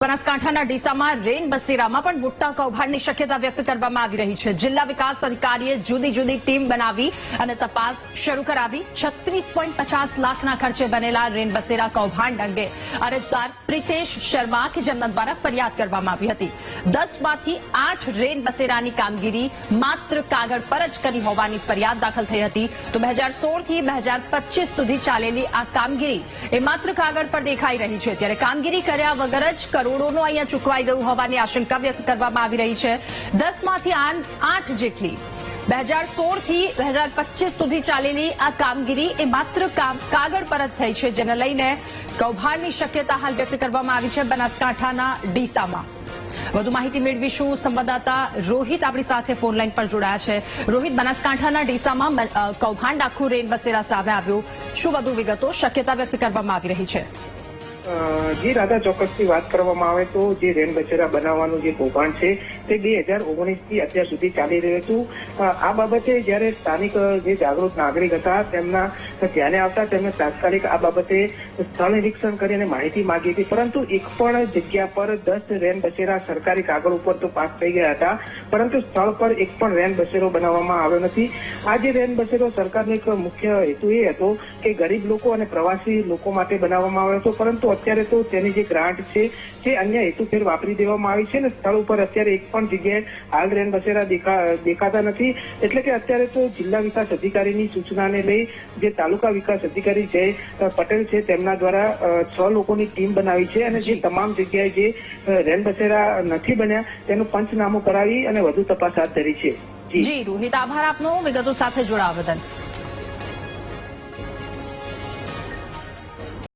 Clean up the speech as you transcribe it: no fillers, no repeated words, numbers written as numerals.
બનાસકાંઠાના ડીસામાં રેન બસેરામાં પણ મોટા કૌભાંડની શક્યતા વ્યક્ત કરવામાં આવી રહી છે। જિલ્લા વિકાસ અધિકારીએ જુદી જુદી ટીમ બનાવી અને તપાસ શરૂ કરાવી। 36.50 લાખના ખર્ચે બનેલા રેન બસેરા કૌભાંડ અંગે અરજદાર પ્રિતેશ શર્મા કે જેમના દ્વારા ફરિયાદ કરવામાં આવી હતી। 10માંથી 8 રેન બસેરાની કામગીરી માત્ર કાગળ પર જ કરી હોવાની ફરિયાદ દાખલ થઈ હતી। તો 2016 થી 2025 સુધી ચાલેલી આ કામગીરી એ માત્ર કાગળ પર દેખાઈ રહી છે, ત્યારે કામગીરી કર્યા વગર જ કરોડોનો અહીંયા ચૂકવાઈ ગયું હોવાની આશંકા વ્યક્ત કરવામાં આવી રહી છે। 10માંથી 8 જેટલી 2016 થી 2025 સુધી ચાલેલી આ કામગીરી એ માત્ર કાગળ પર જ થઈ છે, જેને લઈને કૌભાંડની શક્યતા હાલ વ્યક્ત કરવામાં આવી છે બનાસકાંઠાના ડીસામાં। વધુ માહિતી મેળવીશું। સંવાદદાતા રોહિત આપણી સાથે ફોન લાઈન પર જોડાયા છે। રોહિત, બનાસકાંઠાના ડીસામાં કૌભાંડ આખું રેન બસેરા સામે આવ્યું, શું વધુ વિગતો શક્યતા વ્યક્ત કરવામાં આવી રહી છે? જી રાધા, ચોક્કસથી વાત કરવામાં આવે તો જે રેન બસેરા બનાવવાનું જે કૌભાંડ છે તે 2019 થી અત્યાર સુધી ચાલી રહ્યું હતું। આ બાબતે જ્યારે સ્થાનિક જે જાગૃત નાગરિક હતા તેમના ધ્યાને આવતા તેમને તાત્કાલિક આ બાબતે સ્થળ નિરીક્ષણ કરીને માહિતી માંગી હતી, પરંતુ એક પણ જગ્યા પર 10 રેન બસેરા સરકારી કાગળ ઉપર તો પાસ થઈ ગયા હતા, પરંતુ સ્થળ પર એક પણ રેન બસેરો બનાવવામાં આવ્યો નથી। આ જે રેન બસેરો સરકારનો એક મુખ્ય હેતુ એ હતો કે ગરીબ લોકો અને પ્રવાસી લોકો માટે બનાવવામાં આવ્યો હતો, પરંતુ અત્યારે તો તેની જે ગ્રાન્ટ છે તે અન્ય હેતુસર વાપરી દેવામાં આવી છે અને સ્થળ ઉપર અત્યારે એક પણ જગ્યાએ હાલ રેન બસેરા દેખાતા નથી। એટલે કે અત્યારે તો જિલ્લા વિકાસ અધિકારીની સૂચનાને લઈ જે તાલુકા વિકાસ અધિકારી જય પટેલ છે તેમના દ્વારા 6 લોકોની ટીમ બનાવી છે અને જે તમામ જગ્યાએ જે રેન બસેરા નથી બન્યા તેનું પંચનામું કરાવી અને વધુ તપાસ હાથ ધરી છે। જી રોહિત, આભાર આપનો વિગતો સાથે જોડાવા બદલ।